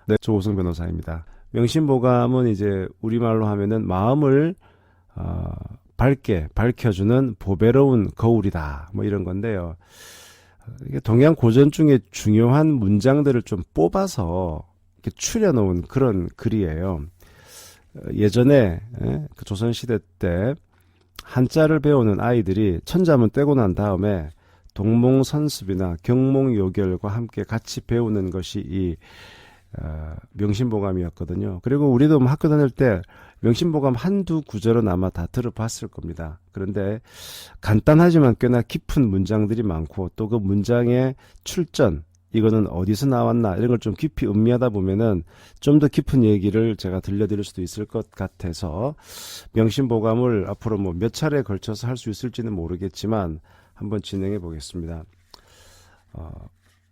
네, 조우성 변호사입니다. 명심보감은 이제 우리말로 하면은 마음을 밝게 밝혀주는 보배로운 거울이다. 뭐 이런 건데요. 이게 동양 고전 중에 중요한 문장들을 좀 뽑아서 이렇게 추려놓은 그런 글이에요. 예전에 그 조선시대 때 한자를 배우는 아이들이 천자문 떼고 난 다음에 동몽선습이나 경몽요결과 함께 같이 배우는 것이 이 명심보감이었거든요. 그리고 우리도 학교 다닐 때 명심보감 한두 구절은 아마 다 들어봤을 겁니다. 그런데 간단하지만 꽤나 깊은 문장들이 많고 또 그 문장의 출전, 이거는 어디서 나왔나 이런 걸 좀 깊이 음미하다 보면은 좀 더 깊은 얘기를 제가 들려드릴 수도 있을 것 같아서 명심보감을 앞으로 뭐 몇 차례에 걸쳐서 할 수 있을지는 모르겠지만 한번 진행해 보겠습니다.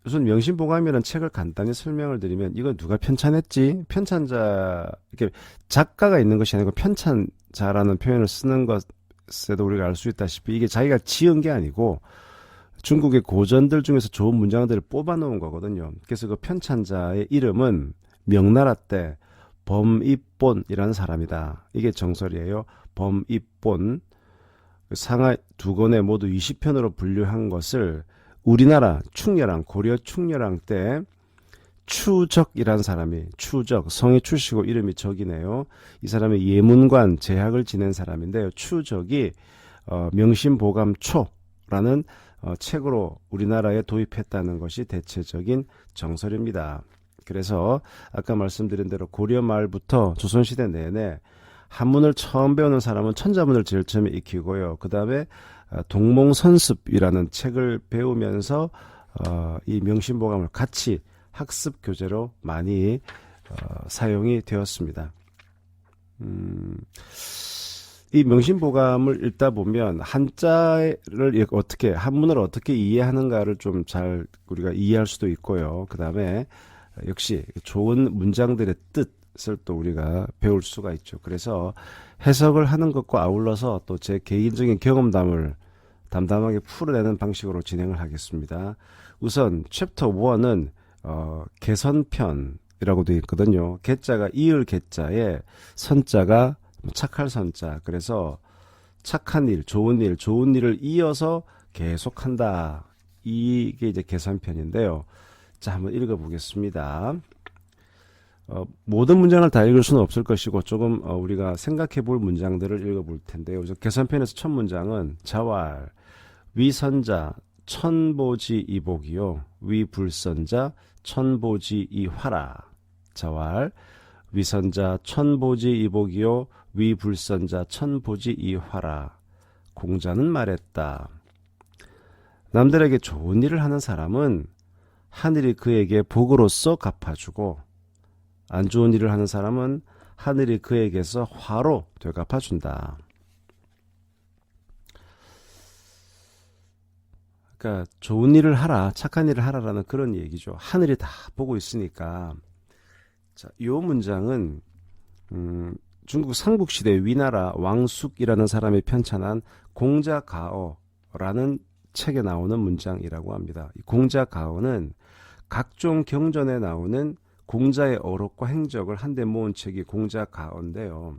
우선 명심보감이라는 책을 간단히 설명을 드리면 이건 누가 편찬했지? 편찬자, 이렇게 작가가 있는 것이 아니고 편찬자라는 표현을 쓰는 것에도 우리가 알 수 있다시피 이게 자기가 지은 게 아니고 중국의 고전들 중에서 좋은 문장들을 뽑아 놓은 거거든요. 그래서 그 편찬자의 이름은 명나라 때 범입본이라는 사람이다. 이게 정설이에요. 범입본. 상하 두 권에 모두 20편으로 분류한 것을 우리나라 충렬왕, 고려 충렬왕 때 추적이라는 사람이, 추적, 성이 추시고 이름이 적이네요. 이 사람이 예문관 제학을 지낸 사람인데요. 추적이 명심보감초라는 책으로 우리나라에 도입했다는 것이 대체적인 정설입니다. 그래서 아까 말씀드린 대로 고려 말부터 조선시대 내내 한문을 처음 배우는 사람은 천자문을 제일 처음에 익히고요. 그 다음에 동몽선습이라는 책을 배우면서 이 명심보감을 같이 학습 교재로 많이 사용이 되었습니다. 이 명심보감을 읽다 보면 한자를 어떻게, 한문을 어떻게 이해하는가를 좀 잘 우리가 이해할 수도 있고요. 그 다음에 역시 좋은 문장들의 뜻을 또 우리가 배울 수가 있죠. 그래서 해석을 하는 것과 아울러서 또 제 개인적인 경험담을 담담하게 풀어내는 방식으로 진행을 하겠습니다. 우선 챕터 1은 개선편이라고 되어 있거든요. 개자가 이을 개자에 선자가 착할 선자. 그래서 착한 일, 좋은 일을 이어서 계속한다. 이게 이제 개선편인데요. 자, 한번 읽어보겠습니다. 모든 문장을 다 읽을 수는 없을 것이고 조금 우리가 생각해 볼 문장들을 읽어볼 텐데요. 개선편에서 첫 문장은 자왈, 위선자, 천보지이복이요. 위불선자, 천보지이화라. 자왈, 위선자, 천보지이복이요. 위불선자, 천보지이화라. 공자는 말했다. 남들에게 좋은 일을 하는 사람은 하늘이 그에게 복으로써 갚아주고 안 좋은 일을 하는 사람은 하늘이 그에게서 화로 되갚아준다. 그러니까 좋은 일을 하라, 착한 일을 하라라는 그런 얘기죠. 하늘이 다 보고 있으니까. 자, 이 문장은 중국 삼국시대 위나라 왕숙이라는 사람이 편찬한 공자가어라는 책에 나오는 문장이라고 합니다. 이 공자가어는 각종 경전에 나오는 공자의 어록과 행적을 한데 모은 책이 공자가어인데요.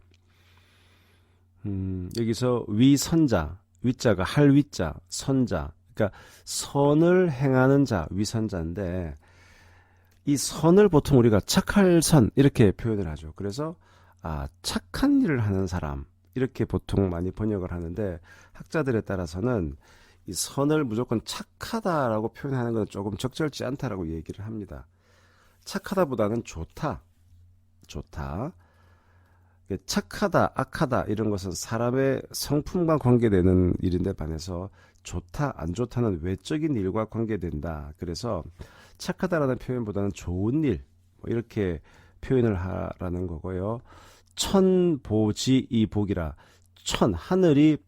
여기서 위선자, 위자가 할위자, 선자, 그러니까 선을 행하는 자, 위선자인데 이 선을 보통 우리가 착할 선 이렇게 표현을 하죠. 그래서 착한 일을 하는 사람 이렇게 보통 많이 번역을 하는데 학자들에 따라서는 이 선을 무조건 착하다라고 표현하는 건 조금 적절치 않다라고 얘기를 합니다. 착하다보다는 좋다. 착하다, 악하다 이런 것은 사람의 성품과 관계되는 일인데 반해서 좋다, 안 좋다는 외적인 일과 관계된다. 그래서 착하다라는 표현보다는 좋은 일 뭐 이렇게 표현을 하라는 거고요. 천보지이복이라 천, 하늘이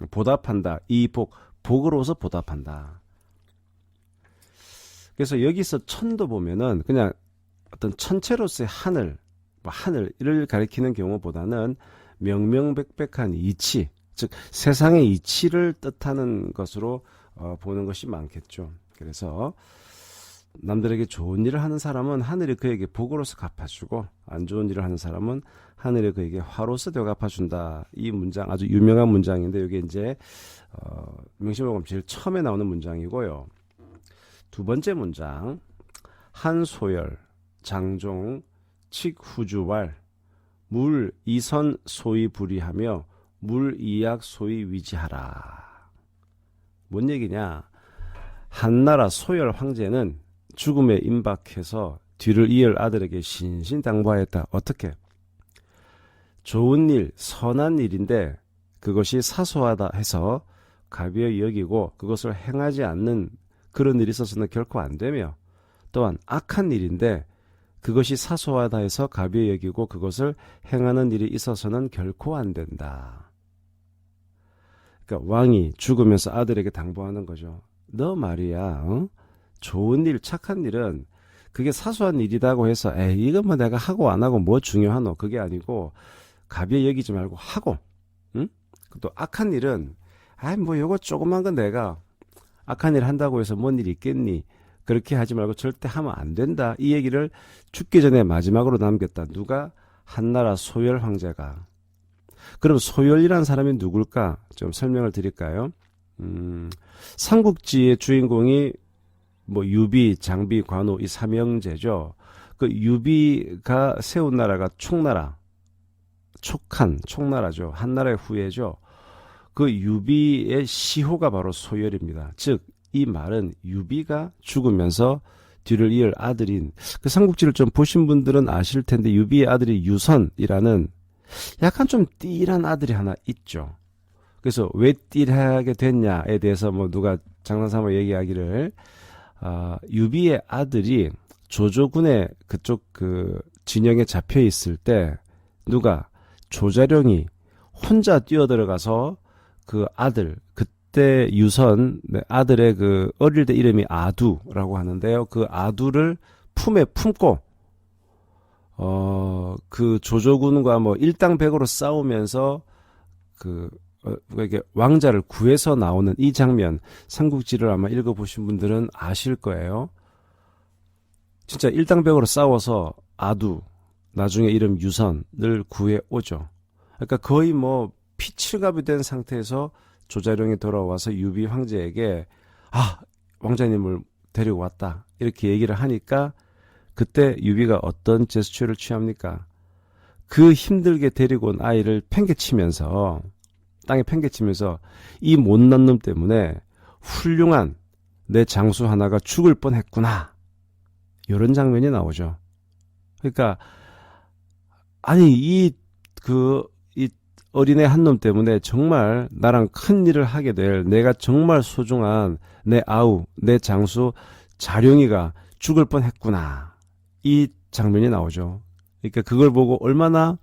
보답한다. 이 복으로서 보답한다. 그래서 여기서 천도 보면은 그냥 어떤 천체로서의 하늘을 가리키는 경우보다는 명명백백한 이치, 즉 세상의 이치를 뜻하는 것으로 보는 것이 많겠죠. 그래서 남들에게 좋은 일을 하는 사람은 하늘이 그에게 복으로서 갚아주고 안 좋은 일을 하는 사람은 하늘이 그에게 화로서 되어 갚아준다. 이 문장 아주 유명한 문장인데 이게 이제 명심보감 제일 처음에 나오는 문장이고요. 두 번째 문장 한소열 장종 칙후주왈 물 이선 소위 불이하며 물 이약 소위 위지하라. 뭔 얘기냐? 한나라 소열 황제는 죽음에 임박해서 뒤를 이을 아들에게 신신당부하였다. 어떻게? 좋은 일, 선한 일인데 그것이 사소하다 해서 가벼이 여기고 그것을 행하지 않는 그런 일이 있어서는 결코 안 되며 또한 악한 일인데 그것이 사소하다 해서 가벼이 여기고 그것을 행하는 일이 있어서는 결코 안 된다. 그러니까 왕이 죽으면서 아들에게 당부하는 거죠. 너 말이야, 좋은 일, 착한 일은 그게 사소한 일이라고 해서 에이 이건 뭐 내가 하고 안 하고 뭐 중요하노? 그게 아니고 가벼이 여기지 말고 하고, 응? 또 악한 일은 아이 뭐 요거 조그만 건 내가 악한 일 한다고 해서 뭔 일 있겠니? 그렇게 하지 말고 절대 하면 안 된다. 이 얘기를 죽기 전에 마지막으로 남겼다. 누가? 한나라 소열 황제가. 그럼 소열이라는 사람이 누굴까? 좀 설명을 드릴까요? 삼국지의 주인공이 뭐 유비, 장비, 관우 이 삼형제죠. 그 유비가 세운 나라가 촉나라, 촉나라죠. 한나라의 후예죠. 그 유비의 시호가 바로 소열입니다. 즉 이 말은 유비가 죽으면서 뒤를 이을 아들인 그 삼국지를 좀 보신 분들은 아실 텐데 유비의 아들이 유선이라는 약간 좀 띠란 아들이 하나 있죠. 그래서 왜 띠하게 됐냐에 대해서 뭐 누가 장난삼아 얘기하기를 유비의 아들이 조조군의 그쪽 그 진영에 잡혀 있을 때 누가 조자룡이 혼자 뛰어들어가서 그 아들 그때 유선 아들의 그 어릴 때 이름이 아두라고 하는데요. 그 아두를 품에 품고 그 조조군과 뭐 일당백으로 싸우면서 이게 왕자를 구해서 나오는 이 장면 삼국지를 아마 읽어보신 분들은 아실 거예요. 진짜 일당백으로 싸워서 아두 나중에 이름 유선을 구해 오죠. 그러니까 거의 뭐 피칠갑이 된 상태에서 조자룡이 돌아와서 유비 황제에게 왕자님을 데리고 왔다 이렇게 얘기를 하니까 그때 유비가 어떤 제스처를 취합니까? 그 힘들게 데리고 온 아이를 팽개치면서 땅에 팽개치면서 이 못난 놈 때문에 훌륭한 내 장수 하나가 죽을 뻔했구나 이런 장면이 나오죠. 그러니까 아니 이 어린애 한 놈 때문에 정말 나랑 큰 일을 하게 될 내가 정말 소중한 내 아우, 내 장수 자룡이가 죽을 뻔했구나. 이 장면이 나오죠. 그러니까 그걸 보고 얼마나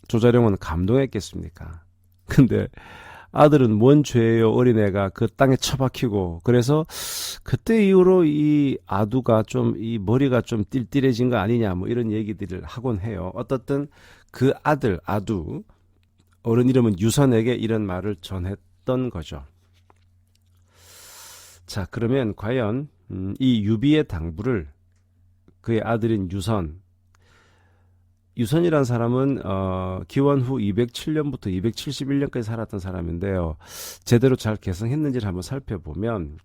조자룡은 감동했겠습니까? 근데 아들은 뭔 죄예요? 어린애가 그 땅에 처박히고 그래서 그때 이후로 이 아두가 좀 이 머리가 좀 띨띨해진 거 아니냐 뭐 이런 얘기들을 하곤 해요. 어떻든 그 아들 아두 어른 이름은 유선에게 이런 말을 전했던 거죠. 자 그러면 과연 이 유비의 당부를 그의 아들인 유선이라는 사람은 기원 후 207년부터 271년까지 살았던 사람인데요. 제대로 잘 개성했는지를 한번 살펴보면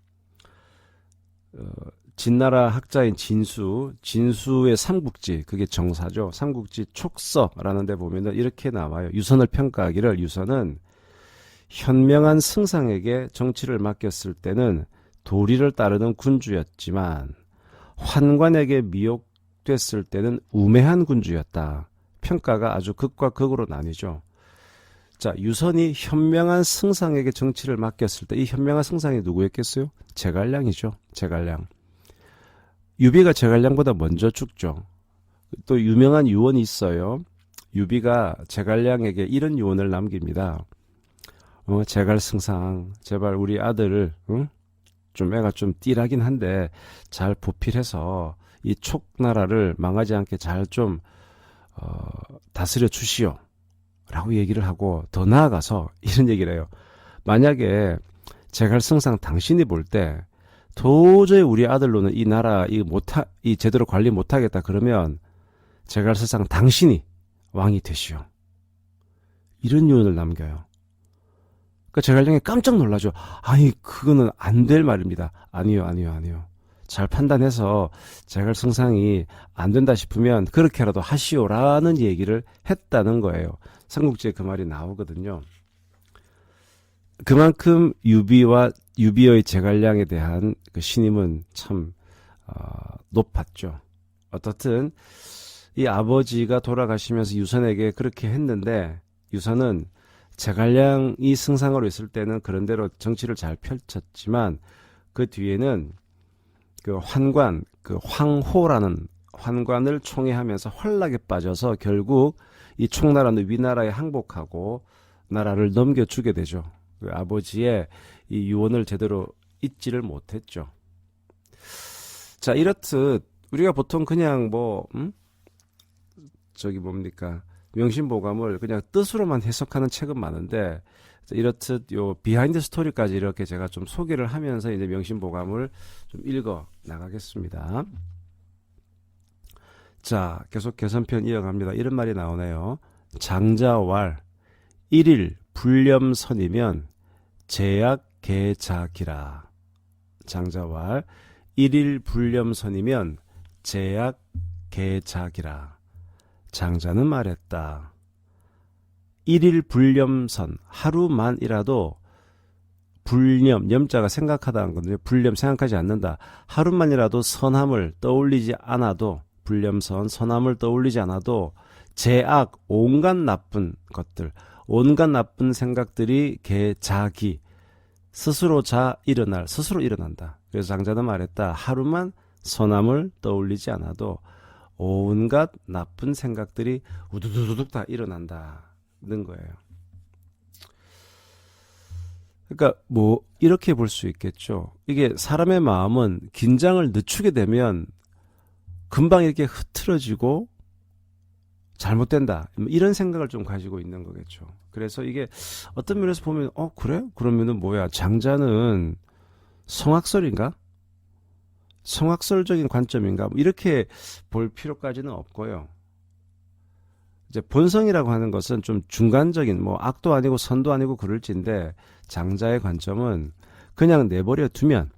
진나라 학자인 진수의 삼국지 그게 정사죠. 삼국지 촉서라는 데 보면 이렇게 나와요. 유선을 평가하기를 유선은 현명한 승상에게 정치를 맡겼을 때는 도리를 따르는 군주였지만 환관에게 미혹됐을 때는 우매한 군주였다. 평가가 아주 극과 극으로 나뉘죠. 자, 유선이 현명한 승상에게 정치를 맡겼을 때 이 현명한 승상이 누구였겠어요? 제갈량이죠. 제갈량. 유비가 제갈량보다 먼저 죽죠. 또 유명한 유언이 있어요. 유비가 제갈량에게 이런 유언을 남깁니다. 제갈승상 제발 우리 아들을 좀 애가 좀 띠라긴 한데 잘 보필해서 이 촉나라를 망하지 않게 잘 좀 다스려 주시오 라고 얘기를 하고 더 나아가서 이런 얘기를 해요. 만약에 제갈승상 당신이 볼 때 도저히 우리 아들로는 이 나라 이 제대로 관리 못하겠다 그러면 제갈세상 당신이 왕이 되시오. 이런 유언을 남겨요. 그러니까 제갈량이 깜짝 놀라죠. 아니 그거는 안 될 말입니다. 아니요. 잘 판단해서 제갈승상이 안 된다 싶으면 그렇게라도 하시오라는 얘기를 했다는 거예요. 삼국지에 그 말이 나오거든요. 그만큼 유비의 제갈량에 대한 그 신임은 참 높았죠. 어떻든 이 아버지가 돌아가시면서 유선에게 그렇게 했는데 유선은 제갈량이 승상으로 있을 때는 그런대로 정치를 잘 펼쳤지만 그 뒤에는 그 환관, 그 황호라는 환관을 총애하면서 혼락에 빠져서 결국 이 총나라는 위나라에 항복하고 나라를 넘겨주게 되죠. 그 아버지의 이 유언을 제대로 잊지를 못했죠. 자, 이렇듯 우리가 보통 그냥 명심보감을 그냥 뜻으로만 해석하는 책은 많은데 이렇듯 요 비하인드 스토리까지 이렇게 제가 좀 소개를 하면서 이제 명심보감을 좀 읽어 나가겠습니다. 자, 계속 개선편 이어갑니다. 이런 말이 나오네요. 장자왈 1일 불렴선이면 제약계자기라. 장자왈 1일 불렴선이면 제약계자기라. 장자는 말했다. 1일 불념선, 하루만이라도 불념, 염자가 생각하다는 건데 불념 생각하지 않는다. 하루만이라도 선함을 떠올리지 않아도 불념선, 선함을 떠올리지 않아도 제악, 온갖 나쁜 것들, 온갖 나쁜 생각들이 개자기, 스스로 일어난다. 그래서 장자는 말했다. 하루만 선함을 떠올리지 않아도 온갖 나쁜 생각들이 우두두둑 다 일어난다는 거예요. 그러니까 이렇게 볼 수 있겠죠. 이게 사람의 마음은 긴장을 늦추게 되면 금방 이렇게 흐트러지고 잘못된다. 이런 생각을 좀 가지고 있는 거겠죠. 그래서 이게 어떤 면에서 보면 그래? 그러면은 뭐야? 장자는 성악설인가? 성악설적인 관점인가? 이렇게 볼 필요까지는 없고요. 이제 본성이라고 하는 것은 좀 중간적인 악도 아니고 선도 아니고 그럴진데 장자의 관점은 그냥 내버려 두면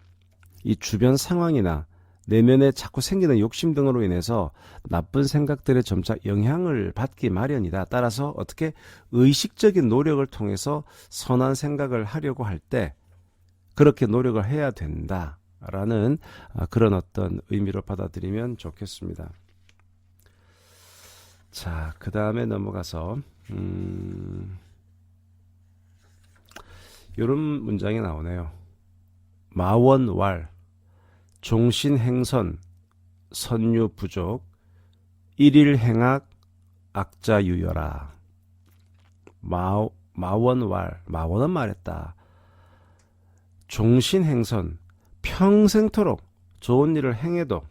이 주변 상황이나 내면에 자꾸 생기는 욕심 등으로 인해서 나쁜 생각들에 점차 영향을 받기 마련이다. 따라서 어떻게 의식적인 노력을 통해서 선한 생각을 하려고 할 때 그렇게 노력을 해야 된다라는 그런 어떤 의미로 받아들이면 좋겠습니다. 자, 그 다음에 넘어가서 이런 문장이 나오네요. 마원왈 종신행선 선유부족 일일행악 악자유여라. 마원은 말했다. 종신행선 평생토록 좋은 일을 행해도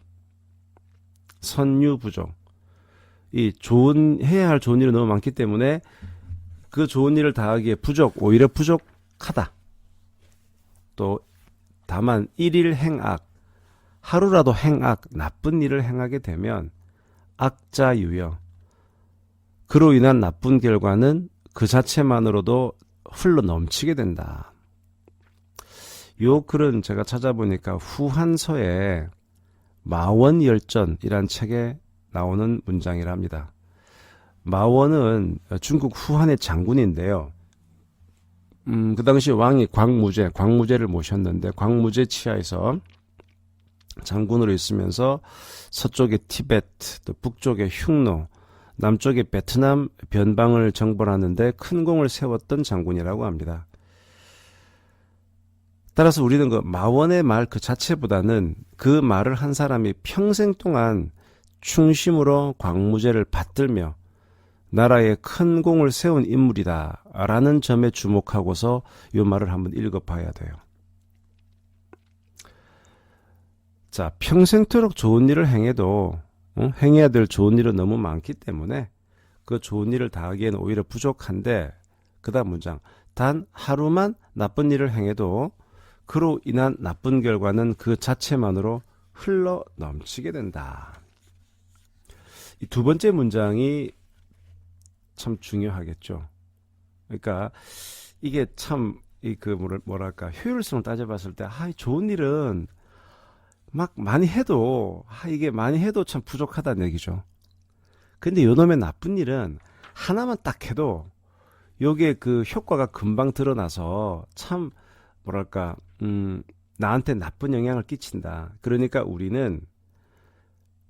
선유부족 해야 할 좋은 일이 너무 많기 때문에 그 좋은 일을 다하기에 오히려 부족하다. 또 다만 일일 행악, 하루라도 나쁜 일을 행하게 되면 악자유여, 그로 인한 나쁜 결과는 그 자체만으로도 흘러 넘치게 된다. 요 글은 제가 찾아보니까 후한서에 마원열전이란 책에 나오는 문장이랍니다. 마원은 중국 후한의 장군인데요. 그 당시 왕이 광무제를 모셨는데 광무제 치하에서 장군으로 있으면서 서쪽의 티베트, 또 북쪽의 흉노, 남쪽의 베트남 변방을 정벌하는데 큰 공을 세웠던 장군이라고 합니다. 따라서 우리는 그 마원의 말 그 자체보다는 그 말을 한 사람이 평생 동안 충심으로 광무제를 받들며 나라에 큰 공을 세운 인물이다라는 점에 주목하고서 이 말을 한번 읽어봐야 돼요. 자, 평생토록 좋은 일을 행해도 행해야 될 좋은 일은 너무 많기 때문에 그 좋은 일을 다하기에는 오히려 부족한데 그 다음 문장 단 하루만 나쁜 일을 행해도 그로 인한 나쁜 결과는 그 자체만으로 흘러 넘치게 된다. 이 두 번째 문장이 참 중요하겠죠. 그러니까 이게 참 뭐랄까 효율성을 따져봤을 때 좋은 일은 막 많이 해도 이게 많이 해도 참 부족하다는 얘기죠. 근데 요놈의 나쁜 일은 하나만 딱 해도 요게 그 효과가 금방 드러나서 참 뭐랄까 나한테 나쁜 영향을 끼친다. 그러니까 우리는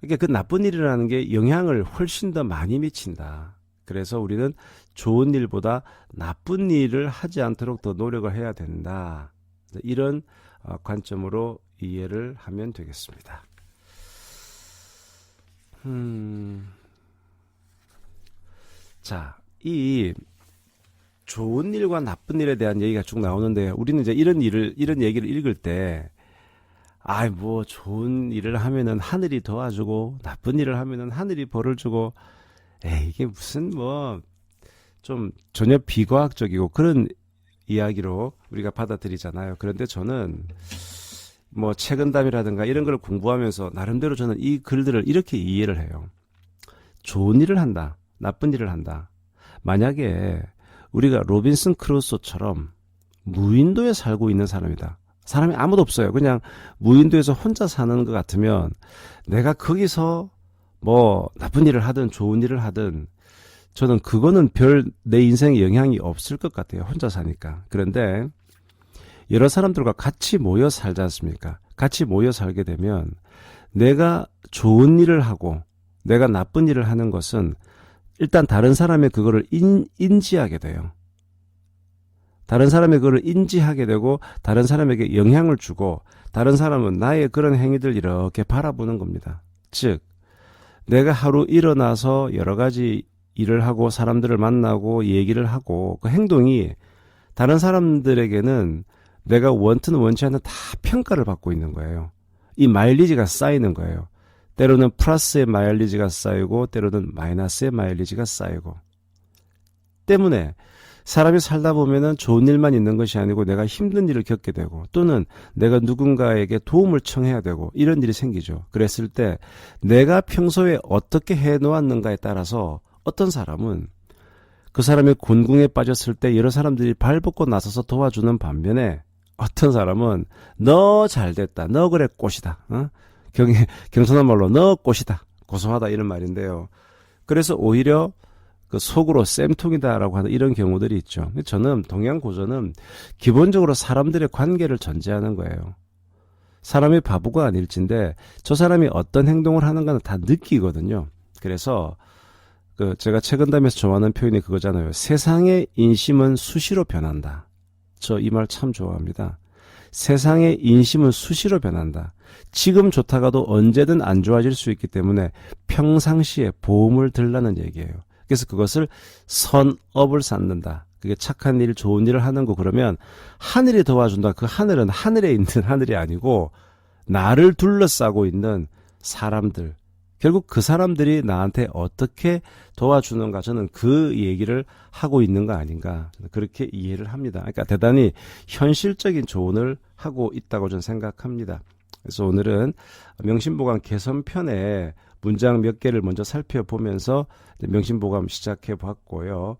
이게 그 나쁜 일이라는 게 영향을 훨씬 더 많이 미친다. 그래서 우리는 좋은 일보다 나쁜 일을 하지 않도록 더 노력을 해야 된다. 이런 관점으로 이해를 하면 되겠습니다. 자, 이 좋은 일과 나쁜 일에 대한 얘기가 쭉 나오는데 우리는 이제 이런 얘기를 읽을 때 뭐 좋은 일을 하면은 하늘이 도와주고 나쁜 일을 하면은 하늘이 벌을 주고 이게 무슨 좀 전혀 비과학적이고 그런 이야기로 우리가 받아들이잖아요. 그런데 저는 책은담이라든가 이런 걸 공부하면서 나름대로 저는 이 글들을 이렇게 이해를 해요. 좋은 일을 한다, 나쁜 일을 한다. 만약에 우리가 로빈슨 크루소처럼 무인도에 살고 있는 사람이다. 사람이 아무도 없어요. 그냥 무인도에서 혼자 사는 것 같으면 내가 거기서 나쁜 일을 하든 좋은 일을 하든 저는 그거는 별 내 인생에 영향이 없을 것 같아요. 혼자 사니까. 그런데 여러 사람들과 같이 모여 살지 않습니까? 같이 모여 살게 되면 내가 좋은 일을 하고 내가 나쁜 일을 하는 것은 일단 다른 사람의 그거를 인지하게 돼요. 다른 사람의 그걸 인지하게 되고 다른 사람에게 영향을 주고 다른 사람은 나의 그런 행위들 이렇게 바라보는 겁니다. 즉 내가 하루 일어나서 여러 가지 일을 하고 사람들을 만나고 얘기를 하고 그 행동이 다른 사람들에게는 내가 원튼 원치 않는 다 평가를 받고 있는 거예요. 이 마일리지가 쌓이는 거예요. 때로는 플러스의 마일리지가 쌓이고 때로는 마이너스의 마일리지가 쌓이고 때문에 사람이 살다 보면은 좋은 일만 있는 것이 아니고 내가 힘든 일을 겪게 되고 또는 내가 누군가에게 도움을 청해야 되고 이런 일이 생기죠. 그랬을 때 내가 평소에 어떻게 해놓았는가에 따라서 어떤 사람은 그 사람의 곤궁에 빠졌을 때 여러 사람들이 발벗고 나서서 도와주는 반면에 어떤 사람은 너 잘됐다. 너 그래 꽃이다. 경선한 말로 너 꽃이다. 고소하다 이런 말인데요. 그래서 오히려 그 속으로 쌤통이다라고 하는 이런 경우들이 있죠. 저는 동양고전은 기본적으로 사람들의 관계를 전제하는 거예요. 사람이 바보가 아닐진데 저 사람이 어떤 행동을 하는가는 다 느끼거든요. 그래서 제가 책은담에서 좋아하는 표현이 그거잖아요. 세상의 인심은 수시로 변한다. 저 이 말 참 좋아합니다. 세상의 인심은 수시로 변한다. 지금 좋다가도 언제든 안 좋아질 수 있기 때문에 평상시에 보험을 들라는 얘기예요. 그래서 그것을 선업을 쌓는다. 그게 착한 일, 좋은 일을 하는 거 그러면 하늘이 도와준다. 그 하늘은 하늘에 있는 하늘이 아니고 나를 둘러싸고 있는 사람들. 결국 그 사람들이 나한테 어떻게 도와주는가 저는 그 얘기를 하고 있는 거 아닌가 그렇게 이해를 합니다. 그러니까 대단히 현실적인 조언을 하고 있다고 저는 생각합니다. 그래서 오늘은 명심보감 개선편에 문장 몇 개를 먼저 살펴보면서 명심보감 시작해 봤고요.